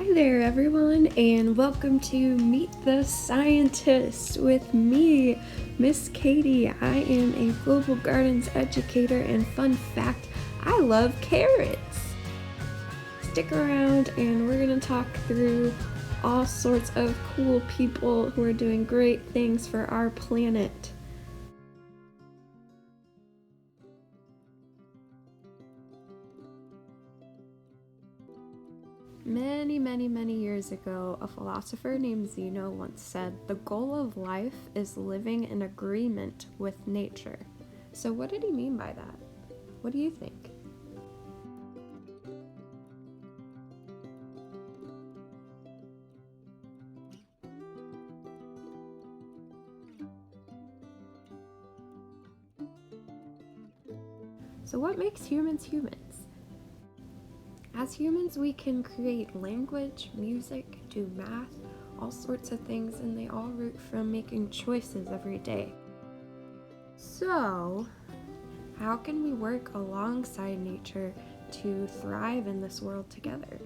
Hi there everyone, and welcome to Meet the Scientist with me, Miss Katie. I am a global gardens educator, and fun fact, I love carrots. Stick around and we're going to talk through all sorts of cool people who are doing great things for our planet. Many years ago, a philosopher named Zeno once said, "The goal of life is living in agreement with nature." So what did he mean by that? What do you think? So what makes humans humans? As humans, we can create language, music, do math, all sorts of things, and they all root from making choices every day. So, how can we work alongside nature to thrive in this world together?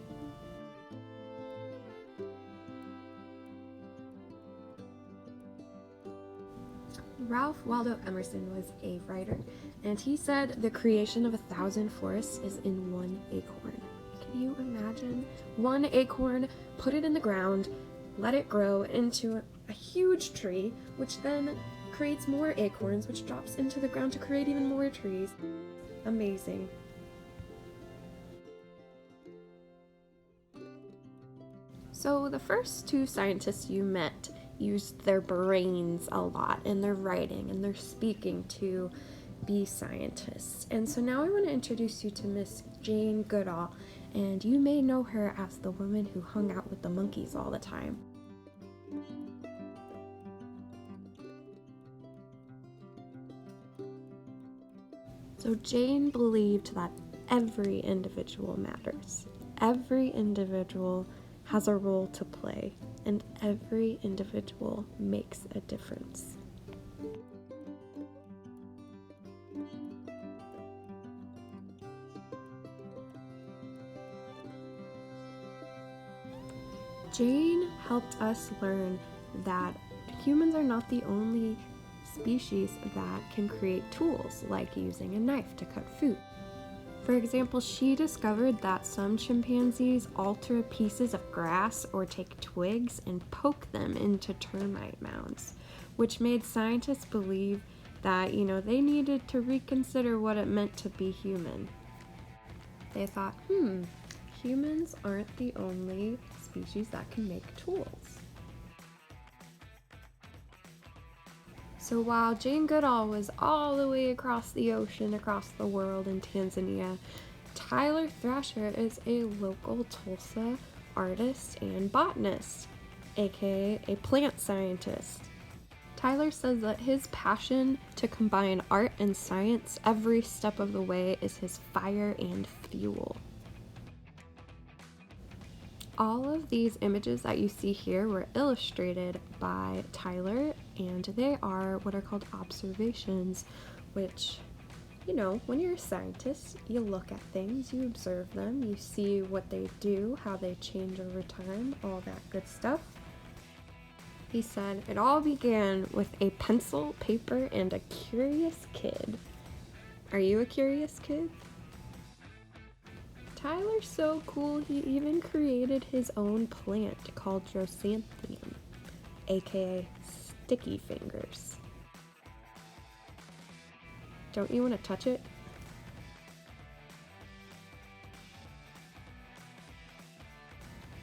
Ralph Waldo Emerson was a writer, and he said the creation of 1,000 forests is in one acorn. Can you imagine? One acorn, put it in the ground, let it grow into a huge tree, which then creates more acorns, which drops into the ground to create even more trees. Amazing. So the first two scientists you met used their brains a lot in their writing and their speaking to be scientists. And so now I want to introduce you to Miss Jane Goodall, and you may know her as the woman who hung out with the monkeys all the time. So Jane believed that every individual matters. Every individual has a role to play, and every individual makes a difference. Jane helped us learn that humans are not the only species that can create tools, like using a knife to cut food. For example, she discovered that some chimpanzees alter pieces of grass or take twigs and poke them into termite mounds, which made scientists believe that, they needed to reconsider what it meant to be human. They thought, humans aren't the only species that can make tools. So while Jane Goodall was all the way across the ocean, across the world in Tanzania, Tyler Thrasher is a local Tulsa artist and botanist, aka a plant scientist. Tyler says that his passion to combine art and science every step of the way is his fire and fuel. All of these images that you see here were illustrated by Tyler, and they are what are called observations, which, when you're a scientist, you look at things, you observe them, you see what they do, how they change over time, all that good stuff. He said, "It all began with a pencil, paper, and a curious kid." Are you a curious kid? Tyler's so cool, he even created his own plant called Chrysanthemum, aka sticky fingers. Don't you want to touch it?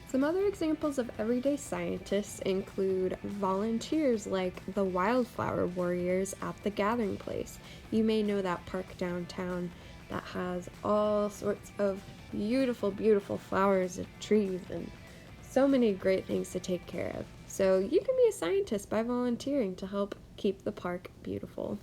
Some other examples of everyday scientists include volunteers like the Wildflower Warriors at the Gathering Place. You may know that park downtown that has all sorts of beautiful flowers and trees and so many great things to take care of. So you can be a scientist by volunteering to help keep the park beautiful.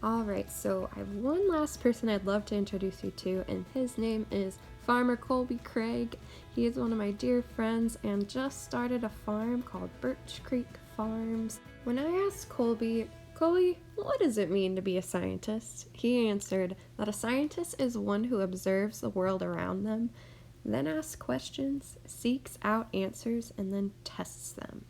Alright, so I have one last person I'd love to introduce you to, and his name is Farmer Colby Craig. He is one of my dear friends and just started a farm called Birch Creek Farms. When I asked Colby, "Colby, what does it mean to be a scientist?" He answered that a scientist is one who observes the world around them, then asks questions, seeks out answers, and then tests them.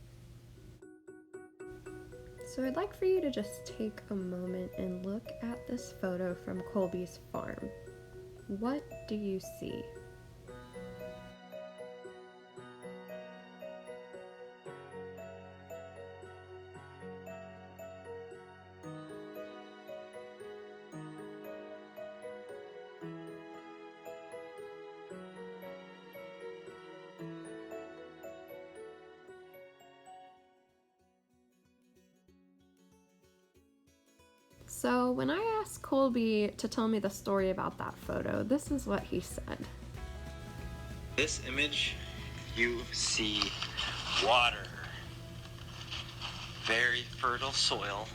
So I'd like for you to just take a moment and look at this photo from Colby's farm. What do you see? So when I asked Colby to tell me the story about that photo, this is what he said. This image, you see water. Very fertile soil,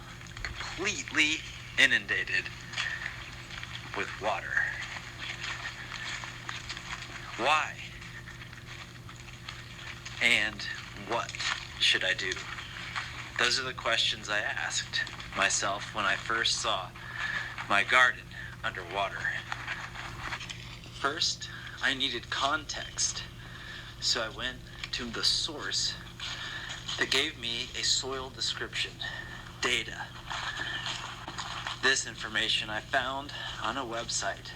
completely inundated with water. Why? And what should I do? Those are the questions I asked myself when I first saw my garden underwater. First, I needed context, so I went to the source that gave me a soil description, data. This information I found on a website.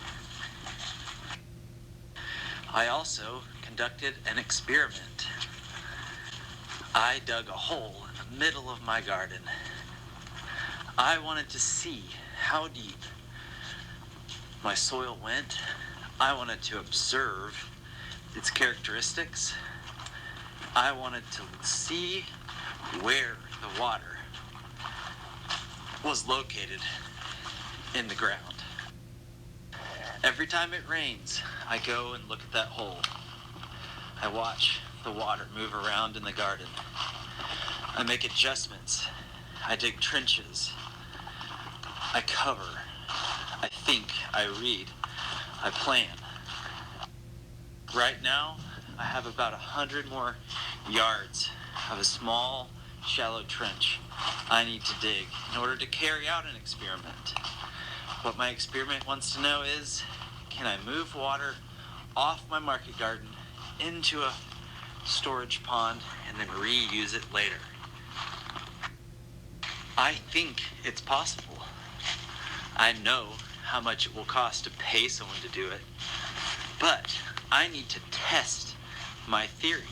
I also conducted an experiment. I dug a hole in the middle of my garden. I wanted to see how deep my soil went. I wanted to observe its characteristics. I wanted to see where the water was located in the ground. Every time it rains, I go and look at that hole. I watch the water move around in the garden. I make adjustments. I dig trenches. I cover. I think. I read. I plan. Right now, I have about 100 more yards of a small, shallow trench I need to dig in order to carry out an experiment. What my experiment wants to know is, can I move water off my market garden into a storage pond and then reuse it later? I think it's possible. I know how much it will cost to pay someone to do it, but I need to test my theory.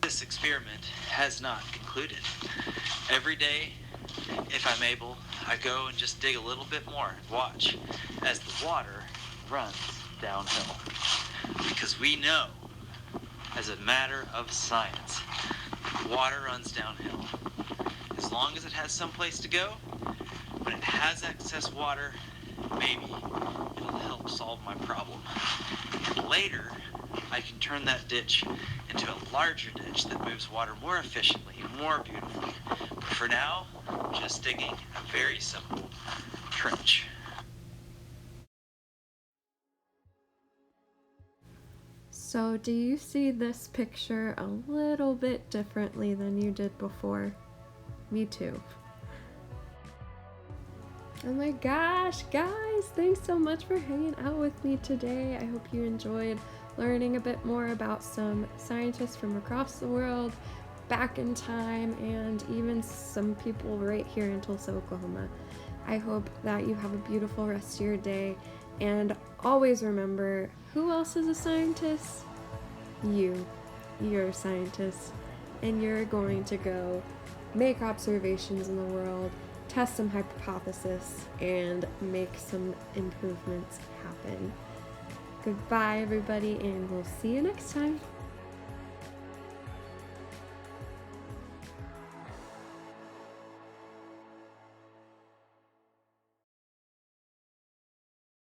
This experiment has not concluded. Every day, if I'm able, I go and just dig a little bit more and watch as the water runs downhill. Because we know, as a matter of science, water runs downhill. As long as it has someplace to go, when it has excess water, maybe it'll help solve my problem. And later, I can turn that ditch into a larger ditch that moves water more efficiently, more beautifully. But for now, just digging a very simple trench. So do you see this picture a little bit differently than you did before? Me too. Oh my gosh, guys, thanks so much for hanging out with me today. I hope you enjoyed learning a bit more about some scientists from across the world, back in time, and even some people right here in Tulsa, Oklahoma. I hope that you have a beautiful rest of your day, and always remember, who else is a scientist? You're a scientist, and you're going to go make observations in the world, test some hypotheses, and make some improvements happen. Goodbye, everybody, and we'll see you next time.